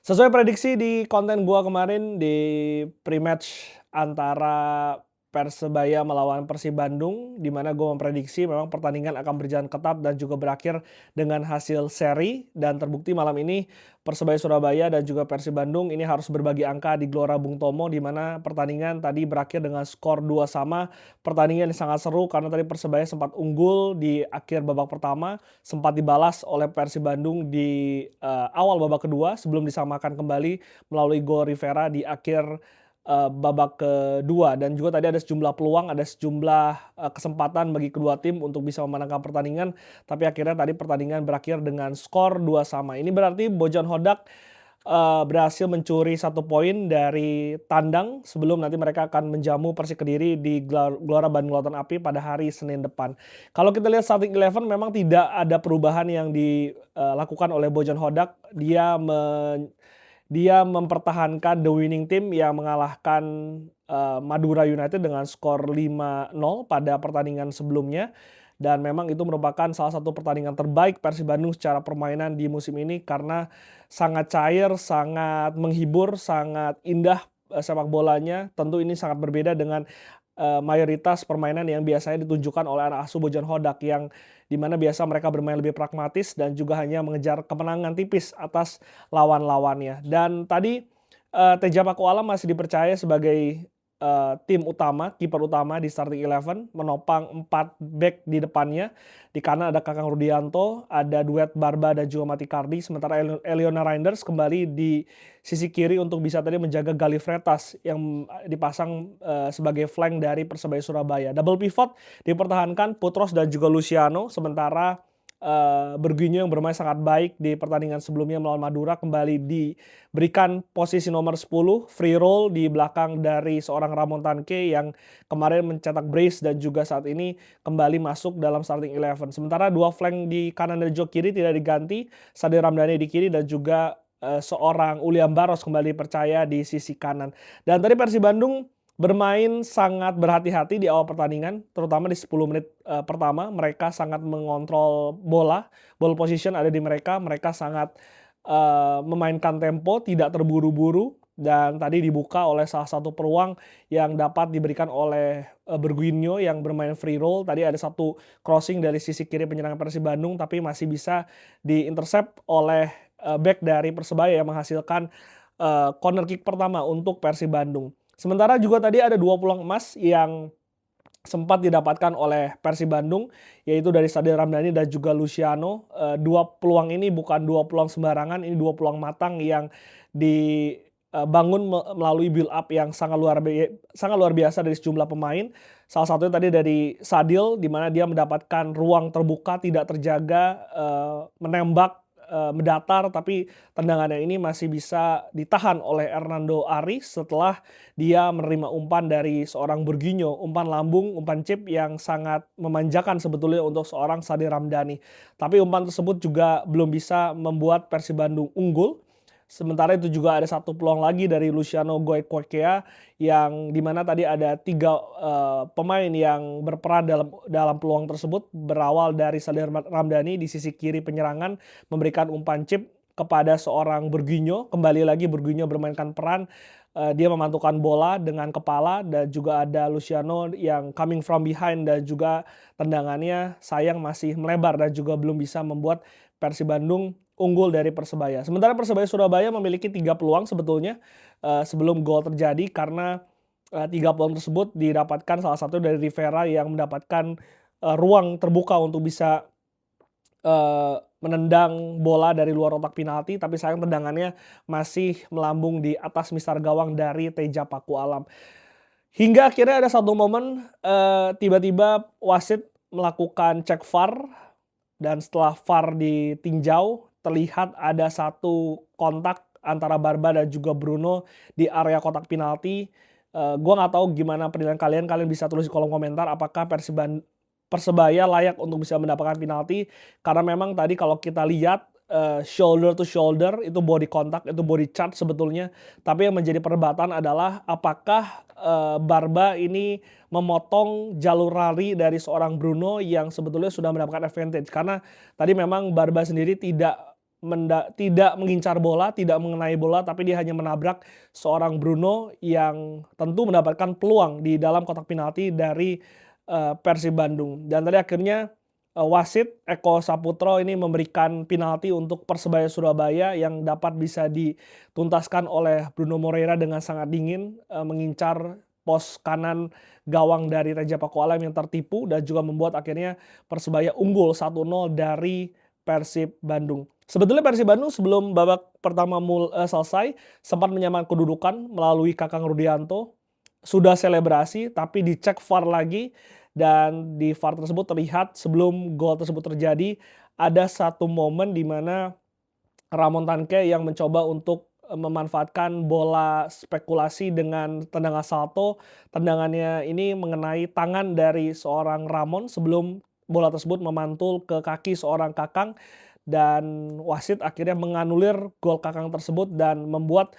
Sesuai prediksi di konten gua kemarin di pre-match antara Persebaya melawan Persib Bandung, di mana gua memprediksi memang pertandingan akan berjalan ketat dan juga berakhir dengan hasil seri dan terbukti malam ini Persebaya Surabaya dan juga Persib Bandung ini harus berbagi angka di Gelora Bung Tomo di mana pertandingan tadi berakhir dengan skor 2 sama. Pertandingan yang sangat seru karena tadi Persebaya sempat unggul di akhir babak pertama, sempat dibalas oleh Persib Bandung di awal babak kedua sebelum disamakan kembali melalui gol Rivera di akhir babak kedua dan juga tadi ada sejumlah peluang, ada sejumlah kesempatan bagi kedua tim untuk bisa memenangkan pertandingan, tapi akhirnya tadi pertandingan berakhir dengan skor 2 sama. Ini berarti Bojan Hodak berhasil mencuri 1 poin dari tandang sebelum nanti mereka akan menjamu Persik Kediri di Gelora Bandung Lautan Api pada hari Senin depan. Kalau kita lihat starting eleven memang tidak ada perubahan yang dilakukan oleh Bojan Hodak. Dia mempertahankan the winning team yang mengalahkan Madura United dengan skor 5-0 pada pertandingan sebelumnya. Dan memang itu merupakan salah satu pertandingan terbaik Persib Bandung secara permainan di musim ini karena sangat cair, sangat menghibur, sangat indah sepak bolanya. Tentu ini sangat berbeda dengan mayoritas permainan yang biasanya ditunjukkan oleh anak asuh Bojan Hodak yang dimana biasa mereka bermain lebih pragmatis dan juga hanya mengejar kemenangan tipis atas lawan-lawannya. Dan tadi Teja Pakualam masih dipercaya sebagai tim utama, kiper utama di starting eleven, menopang 4 back di depannya. Di kanan ada Kakang Rudianto, ada duet Barba dan juga Matikardi, sementara Eliona Reinders kembali di sisi kiri untuk bisa tadi menjaga Galifretas yang dipasang sebagai flank dari Persebaya Surabaya. Double pivot dipertahankan Putros dan juga Luciano, sementara Berguinho yang bermain sangat baik di pertandingan sebelumnya melawan Madura kembali diberikan posisi nomor 10 free roll di belakang dari seorang Ramon Tanque yang kemarin mencetak brace dan juga saat ini kembali masuk dalam starting eleven. Sementara dua flank di kanan dan juga kiri tidak diganti, Sadir Ramdhani di kiri dan juga seorang Uliam Baros kembali percaya di sisi kanan. Dan tadi Persib Bandung bermain sangat berhati-hati di awal pertandingan, terutama di 10 menit pertama. Mereka sangat mengontrol bola, ball position ada di mereka. Mereka sangat memainkan tempo, tidak terburu-buru. Dan tadi dibuka oleh salah satu peluang yang dapat diberikan oleh Berguinho yang bermain free roll. Tadi ada satu crossing dari sisi kiri penyerangan Persib Bandung, tapi masih bisa diintercept oleh back dari Persebaya yang menghasilkan corner kick pertama untuk Persib Bandung. Sementara juga tadi ada 2 peluang emas yang sempat didapatkan oleh Persib Bandung, yaitu dari Sadir Ramdhani dan juga Luciano. 2 peluang ini bukan 2 peluang sembarangan, ini 2 peluang matang yang dibangun melalui build up yang sangat luar biasa dari sejumlah pemain. Salah satunya tadi dari Sadil, di mana dia mendapatkan ruang terbuka, tidak terjaga, menembak mendatar, tapi tendangannya ini masih bisa ditahan oleh Hernando Ari setelah dia menerima umpan dari seorang Berguinho, umpan lambung, umpan chip yang sangat memanjakan sebetulnya untuk seorang Sadir Ramdhani. Tapi umpan tersebut juga belum bisa membuat Persib Bandung unggul. Sementara itu juga ada satu peluang lagi dari Luciano Goicoechea yang dimana tadi ada 3 pemain yang berperan dalam peluang tersebut, berawal dari Sadir Ramdhani di sisi kiri penyerangan memberikan umpan chip kepada seorang Berguinho. Kembali lagi Berguinho bermainkan peran, dia memantulkan bola dengan kepala, dan juga ada Luciano yang coming from behind dan juga tendangannya sayang masih melebar dan juga belum bisa membuat Persib Bandung unggul dari Persebaya. Sementara Persebaya Surabaya memiliki 3 peluang sebetulnya sebelum gol terjadi karena 3 peluang tersebut didapatkan salah satu dari Rivera yang mendapatkan ruang terbuka untuk bisa menendang bola dari luar kotak penalti, tapi sayang tendangannya masih melambung di atas mistar gawang dari Teja Pakualam. Hingga akhirnya ada satu momen tiba-tiba wasit melakukan cek VAR dan setelah VAR ditinjau terlihat ada satu kontak antara Barba dan juga Bruno di area kotak penalti. Gua nggak tahu gimana penilaian kalian, kalian bisa tulis di kolom komentar apakah Persebaya layak untuk bisa mendapatkan penalti, karena memang tadi kalau kita lihat shoulder to shoulder itu body contact, itu body charge sebetulnya. Tapi yang menjadi perdebatan adalah apakah Barba ini memotong jalur lari dari seorang Bruno yang sebetulnya sudah mendapatkan advantage. Karena tadi memang Barba sendiri tidak tidak mengincar bola, tidak mengenai bola, tapi dia hanya menabrak seorang Bruno yang tentu mendapatkan peluang di dalam kotak penalti dari, Persib Bandung. Dan tadi akhirnya, wasit Eko Saputro ini memberikan penalti untuk Persebaya Surabaya yang dapat bisa dituntaskan oleh Bruno Moreira dengan sangat dingin, mengincar pos kanan gawang dari Raja Pakualam yang tertipu dan juga membuat akhirnya Persebaya unggul 1-0 dari Persib Bandung. Sebetulnya Persib Bandung sebelum babak pertama selesai sempat menyamakan kedudukan melalui Kakang Rudianto, sudah selebrasi tapi dicek VAR lagi dan di VAR tersebut terlihat sebelum gol tersebut terjadi ada satu momen di mana Ramon Tanque yang mencoba untuk, memanfaatkan bola spekulasi dengan tendangan salto. Tendangannya ini mengenai tangan dari seorang Ramon sebelum bola tersebut memantul ke kaki seorang Kakang dan wasit akhirnya menganulir gol Kakang tersebut dan membuat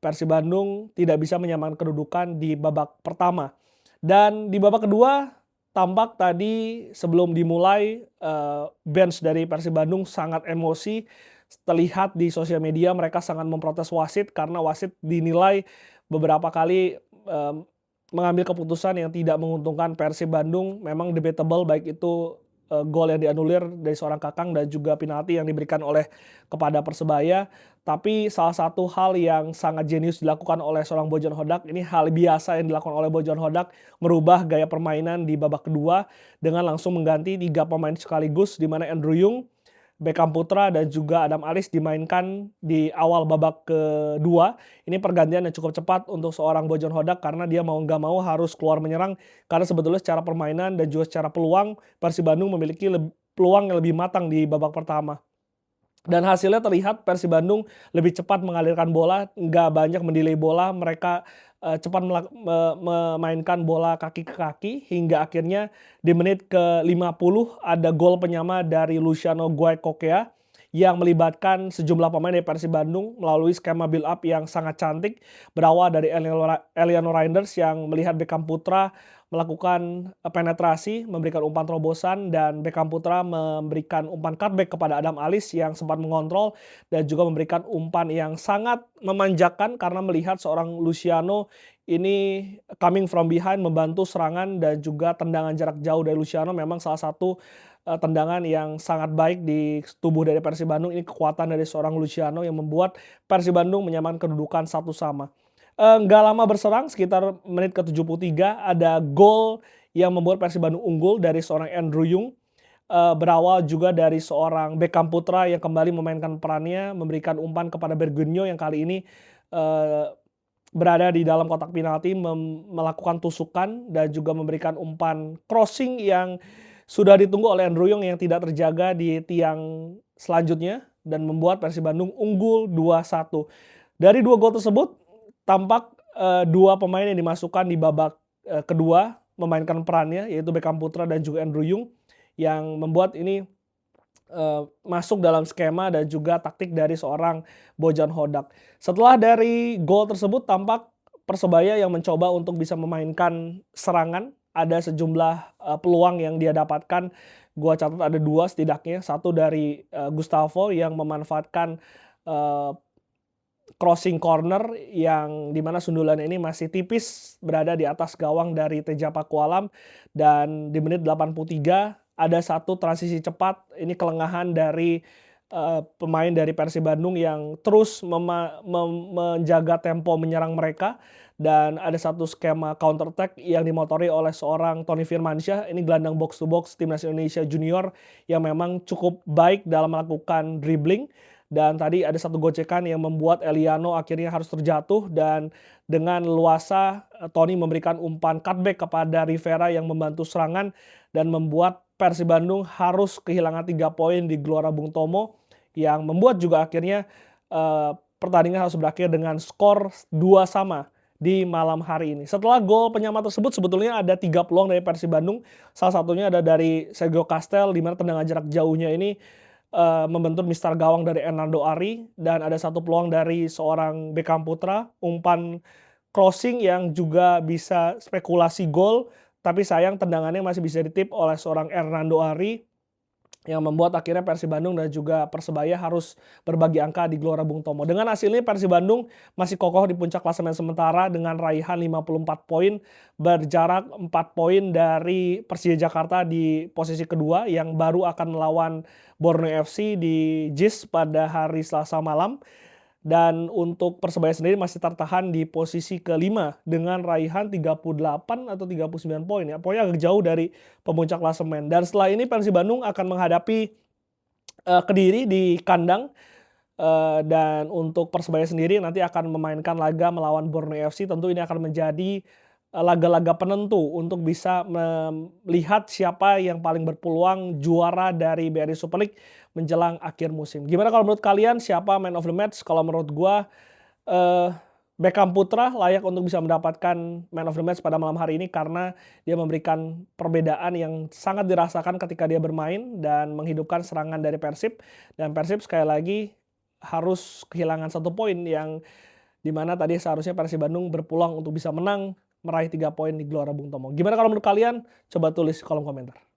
Persib Bandung tidak bisa menyamakan kedudukan di babak pertama. Dan di babak kedua tampak tadi sebelum dimulai, bench dari Persib Bandung sangat emosi. Terlihat di sosial media mereka sangat memprotes wasit karena wasit dinilai beberapa kali, mengambil keputusan yang tidak menguntungkan Persib Bandung. Memang debatable baik itu, gol yang dianulir dari seorang Kakang dan juga penalti yang diberikan kepada Persebaya. Tapi salah satu hal yang sangat jenius dilakukan oleh seorang Bojan Hodak, ini hal biasa yang dilakukan oleh Bojan Hodak, merubah gaya permainan di babak kedua dengan langsung mengganti 3 pemain sekaligus di mana Andrew Yung, Beckham Putra dan juga Adam Alis dimainkan di awal babak kedua. Ini pergantian yang cukup cepat untuk seorang Bojan Hodak karena dia mau nggak mau harus keluar menyerang karena sebetulnya secara permainan dan juga secara peluang Persib Bandung memiliki peluang yang lebih matang di babak pertama. Dan hasilnya terlihat Persib Bandung lebih cepat mengalirkan bola, nggak banyak mendelay bola, mereka, cepat memainkan bola kaki ke kaki hingga akhirnya di menit ke-50 ada gol penyama dari Luciano Guaicochea yang melibatkan sejumlah pemain dari Persib Bandung melalui skema build up yang sangat cantik, berawal dari Eliano Reinders yang melihat Beckham Putra melakukan, penetrasi, memberikan umpan terobosan dan Beckham Putra memberikan umpan cutback kepada Adam Alis yang sempat mengontrol dan juga memberikan umpan yang sangat memanjakan karena melihat seorang Luciano ini coming from behind membantu serangan dan juga tendangan jarak jauh dari Luciano memang salah satu, tendangan yang sangat baik di tubuh dari Persib Bandung. Ini kekuatan dari seorang Luciano yang membuat Persib Bandung menyamakan kedudukan 1-1. Nggak lama berserang sekitar menit ke-73 ada gol yang membuat Persib Bandung unggul dari seorang Andrew Yung, berawal juga dari seorang Beckham Putra yang kembali memainkan perannya memberikan umpan kepada Bergunyo yang kali ini, eee, berada di dalam kotak penalti melakukan tusukan dan juga memberikan umpan crossing yang sudah ditunggu oleh Andrew Yung yang tidak terjaga di tiang selanjutnya dan membuat Persib Bandung unggul 2-1. Dari 2 gol tersebut tampak, 2 pemain yang dimasukkan di babak, kedua memainkan perannya yaitu Beckham Putra dan juga Andrew Yung yang membuat ini, masuk dalam skema dan juga taktik dari seorang Bojan Hodak. Setelah dari gol tersebut tampak Persebaya yang mencoba untuk bisa memainkan serangan, ada sejumlah, peluang yang dia dapatkan, gua catat ada 2 setidaknya, satu dari, Gustavo yang memanfaatkan, eee crossing corner yang dimana sundulannya ini masih tipis berada di atas gawang dari Teja Pakualam dan di menit 83 ada satu transisi cepat, ini kelengahan dari, pemain dari Persib Bandung yang terus menjaga tempo menyerang mereka dan ada satu skema counter attack yang dimotori oleh seorang Tony Firmansyah, ini gelandang box to box timnas Indonesia junior yang memang cukup baik dalam melakukan dribbling. Dan tadi ada satu gocekan yang membuat Eliano akhirnya harus terjatuh dan dengan leluasa, Tony memberikan umpan cutback kepada Rivera yang membantu serangan dan membuat Persib Bandung harus kehilangan 3 poin di Gelora Bung Tomo yang membuat juga akhirnya, pertandingan harus berakhir dengan skor 2-2 di malam hari ini. Setelah gol penyama tersebut sebetulnya ada 3 peluang dari Persib Bandung, salah satunya ada dari Sergio Castel di mana tendangan jarak jauhnya ini, membentur mistar gawang dari Hernando Ari dan ada satu peluang dari seorang Beckham Putra, umpan crossing yang juga bisa spekulasi gol, tapi sayang tendangannya masih bisa ditip oleh seorang Hernando Ari yang membuat akhirnya Persib Bandung dan juga Persebaya harus berbagi angka di Gelora Bung Tomo. Dengan hasil ini Persib Bandung masih kokoh di puncak klasemen sementara dengan raihan 54 poin, berjarak 4 poin dari Persija Jakarta di posisi kedua yang baru akan melawan Borneo FC di JIS pada hari Selasa malam. Dan untuk Persebaya sendiri masih tertahan di posisi kelima dengan raihan 38 atau 39 poin ya. Pokoknya agak jauh dari pemuncak klasemen. Dan setelah ini Persib Bandung akan menghadapi Kediri di kandang. Dan untuk Persebaya sendiri nanti akan memainkan laga melawan Borneo FC. Tentu ini akan menjadi laga-laga penentu untuk bisa melihat siapa yang paling berpeluang juara dari BRI Super League menjelang akhir musim. Gimana kalau menurut kalian siapa man of the match? Kalau menurut gua Beckham Putra layak untuk bisa mendapatkan man of the match pada malam hari ini karena dia memberikan perbedaan yang sangat dirasakan ketika dia bermain dan menghidupkan serangan dari Persib. Dan Persib sekali lagi harus kehilangan 1 poin yang dimana tadi seharusnya Persib Bandung berpeluang untuk bisa menang meraih 3 poin di Gelora Bung Tomo. Gimana kalau menurut kalian? Coba tulis di kolom komentar.